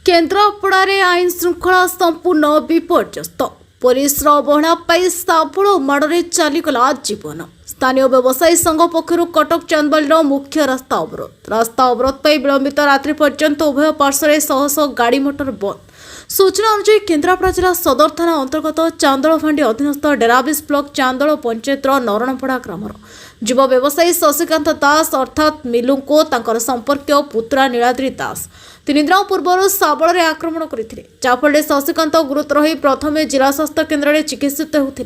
केन्द्रापड़ारे आईन श्रृंखला संपूर्ण विपर्यस्त पुलिस अवहेला साबुल माड़े चलीगला जीवन। स्थानीय व्यवसायी संघ पक्षर कटक चांदबाली मुख्य रास्ता अवरोध पर विलंबित रात्रि पर्यंत उभय पार्श्वे शह शह गाड़ी मोटर बंद। सूचना अनुसार केन्द्रापड़ा जिला सदर थाना अंतर्गत चांदलफांडी अधीनस्थ डेराबिस ब्लॉक चांदल पंचायत नरणपड़ा ग्रामर युवा व्यवसायी शशिकांत दास अर्थात मिलू को तांकर संपर्कीय पुत्रा नीलाद्री दास 3 दिन पूर्व साबल आक्रमण करते जहाँफल शशिकांत गुरुतर हो प्रथम जिला स्वास्थ्य केन्द्र में चिकित्सित होते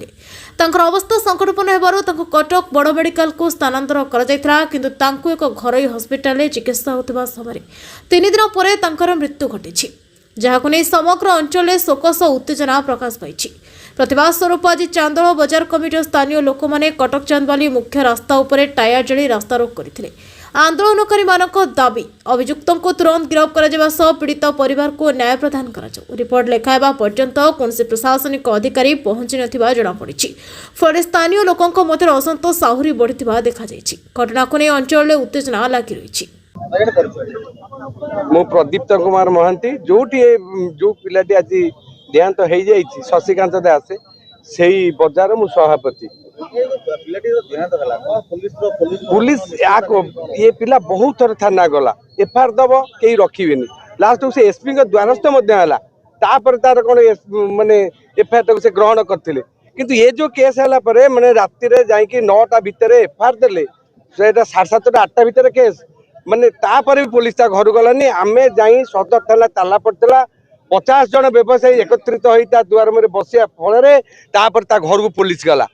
अवस्था संकटपूर्ण होबारु कटक बड़ मेडिकल को स्थानांतर किंतु एक घरोई हस्पिटाल चिकित्सा होता समय 3 दिन पर मृत्यु घटी जहां नहीं समग्र अंचल शोकस उत्तेजना प्रकाश पाई। प्रतिवाद स्वरूप आज चांदल बजार कमिटी स्थानीय लोक मैंने कटक चांदबाली मुख्य रास्ता उपर टायर जली रास्तारोक करते। आंदोलनकारी दाबी अभियुक्तों को तुरंत गिरफ्त कर पीड़ित परिवार को न्याय प्रदान कर रिपोर्ट लेखाइबा पर्यंत कौन प्रशासनिक अधिकारी पहुंची नथिबा जଣାपड़ी। फल स्थानीय लोकों मध्य असंतोष आहुरी बढ़िथिबा देखा जायछि। घटना को नहीं अंचल में उत्तेजना लगी रही। मु प्रदीप्त कुमार महांती जो पिलाटी आज देहांत हो जाए शशिकांत दास से बजार मु सभापति। पुलिस ये पिला बहुत थर थाना गला एफआईआर दब कहीं रखिए लास्ट से एसपी द्वारस्थ तापर तार कौन माने एफआईआर से ग्रहण करते किंतु ये जो केस है माने राति जाकि 9टा भितर एफआईआर देले 7:30 8टा भितर केस माने तापर भी पुलिस घर गलानी आमे जाई सदर थाना ताला पड़ता 50 जन व्यवसायी एकत्रित होता दुआर में बसिया फल घर को पुलिस गला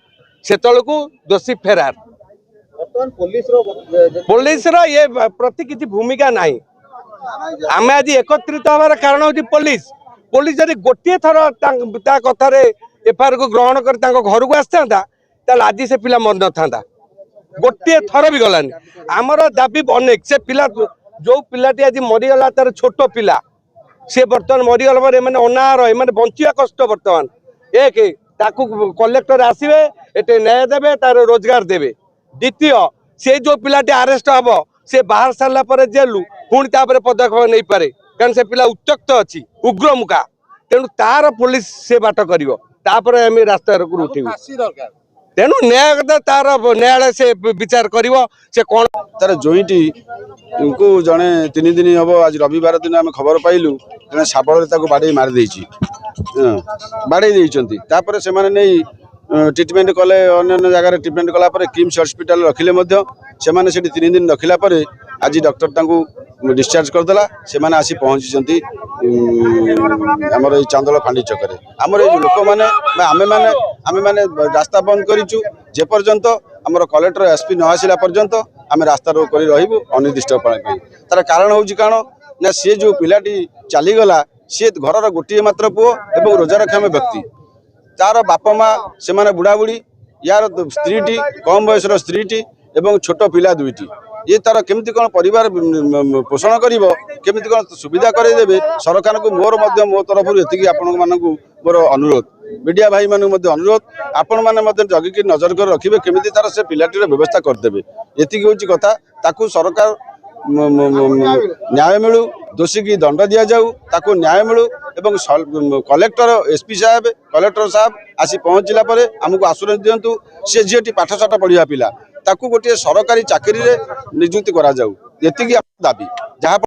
से को दोषी फेरार। पुलिस ये प्रति किसी भूमिका नहीं। आमे आज एकत्रित हमार कारण हूँ पुलिस जब गोटे थर कथार एफआईआर को ग्रहण कर घर को आसता आज से पिला मर न था गोटे थर भी गलानी। आमर दाबी अनेक से पिला जो पिलाटी आज मरीगला तार छोट पिला सी बर्तमान मरीगला पर मैंने अनाहार मैंने बंचा कष्ट बर्तमान एक कलेक्टर आसवे एटे न्याय देवे तार रोजगार देवे। द्वितीय से जो पिलाटी अरेस्ट हम से बाहर सारा पर जेलू पुणी पदक्षेप नहीं पारे कारण से पिला उच्चक्त अच्छी उग्रमुखा तेणु तार पुलिस से बाट कर रास्ता उठे तेणु न्याय तार न्यायालय से विचार से कौन तार जोईटी को जड़े 3 दिन हम आज रविवार दिन आम खबर पाइलु जड़े शाबल बाड़े मारी बाड़े से नहीं ट्रिटमेंट कले अन्य जगह ट्रिटमेंट कलापर किम्स हॉस्पिटल रखिले 3 दिन रखिला आज डॉक्टर डिस्चार्ज करदेला से आसी पहुंची आमर चांदल फांडी छकरे आमर लोक मैंने आमे माने रास्ता बंद करूँ जेपर्यंत आमर कलेक्टर एसपी न आसला पर्यंत आम रास्ता रोक कर रही अनिर्दिष्ट तार कारण हूँ कारण ना सी जो पिलाटी चलीगला सी घर गोटे मात्र पुओ एवं रोजगारक्षम व्यक्ति तार बापा माँ से बुढ़ा बुढ़ी यार स्त्री कम बयस स्त्री एवं छोट पिला 2टी ये तार केमती कौन परिवार पोषण करमती कौन सुविधा करदेवे सरकार को मो तरफ ये आपण मानक मोर अनुरोध मीडिया भाई मान अनुरोध आपण मैंने जगिकी नजर कर रखिए केमी तार से पिलाटीर व्यवस्था करदे ये हूँ कथा ताकू सरकार न्याय मिलू दोषी की दंड दि जाऊ ताकू न्याय मिलू एवं कलेक्टर एसपी साहब कलेक्टर साहब आसी पहुँचला आमको आश्वासन दिंतु सी झीटी पाठशाठ पढ़ा पिला ताकू गोटे सरकारी चाकरी रे नियुक्ति करा जाऊ ये दाबी जहाँ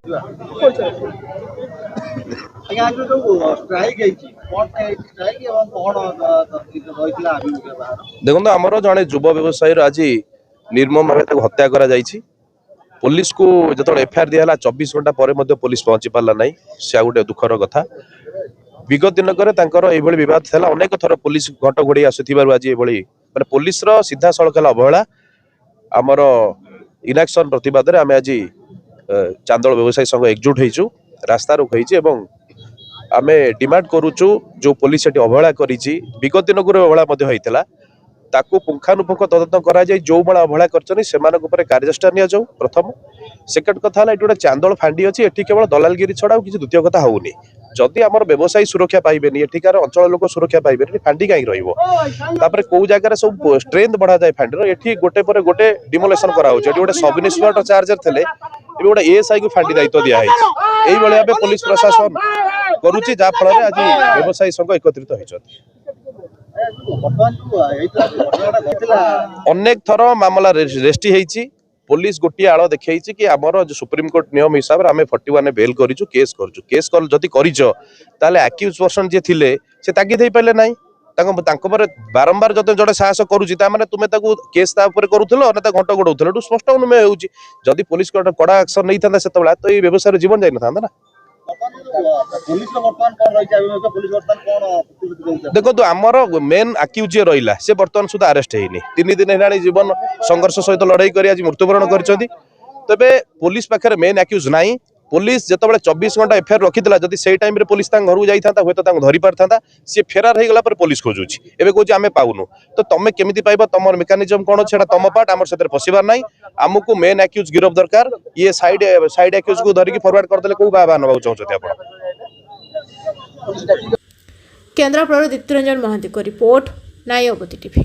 देखो आमर जड़े युव व्यवसायी आज निर्मम भाव हत्या करा जायछि। पुलिस को जो एफआईआर दिया 24 घंटा पर पुलिस पहुंची पारा ना से गोटे दुखर कथा। विगत दिनकर विवाद था अनेक थर पुलिस घट घोड़े आसुवर आज ये पुलिस सीधा सड़क अवहेला आमर इनाक्शन प्रतिवाद आम आज चांदल व्यवसायी संघ एकजुट होइचु रास्ता रोक होइछि आम डिमांड करुचु जो पुलिस ये अवहेला करी विगत दिन को अवहेला होता ताकू पुंखानुपुंख तदंत करा जाय जो बड़ा अवहेला कर कार्यचेष्टा नि जाऊ प्रथम। सेकेंड कथा गोटे चांदल फांडी अच्छी एटी केवल दलालगिरी छड़ा किसी द्वितीय कथा होनी जदि आमर व्यवसायी सुरक्षा पाइबेनी एठिकार अंचल लोक सुरक्षा पाइबेनी फांडी कहीं रही कौ जगह सब स्ट्रेंथ बढ़ा जाए फांडीर एठी गोटे पर गोटे डिमोलेशन कराउछ एठी गोटे सब इन्स्पेक्टर चार्जर थिले एबे गोटे एएसआई को फांडी दायित्व दिया है एई भाव पुलिस प्रशासन करुच्ची जहाँ फल आज व्यवसायी संघ एकत्रित होती अनेक थर मामला रेस्टी होती पुलिस गोटे आड़ देखी कि आमर जो सुप्रीम कोर्ट नियम हिसाब से आम 41 बेल करूँ केस करूँ केस जदि कर आक्यूज पर्सन जी थे से तागिद हो पारे ना बारंबार जो जड़े साहस करुँच तुम केस करूल ना घंट गोड़े स्पष्ट अनुमेय होदी पुलिस कड़ा एक्शन नहीं था से तो ये व्यवसाय जीवन जाई ना ना देखो तो आमर मेन आक्यूज रहा से बर्तमान सुधा अरेस्ट होनी 3 दिन है जीवन संघर्ष सहित लड़ाई कर आज मृत्युवरण कर तेरे पुलिस पाखे मेन आक्यूज ना पुलिस जो 24 घंटा एफआईआर रखी जदि से टाइम पुलिस घर जाता हूँ तो धरी पार था सी फेरार हो गला पुलिस खोजुची एवं कौन आम पाऊनु तो तुम केमी पाइब तुम मेकानिजम कौन अच्छे तुम पार्ट आम से फसबार ना आमको मेन आक्यूज गिरफ दरकार ये साइड आक्यूज को धरिकी फरवर्ड करदे कौ बाबा नवा चाहते आप केन्द्रापड़ा दीप्तिरंजन महांती को रिपोर्ट नायबती टीवी।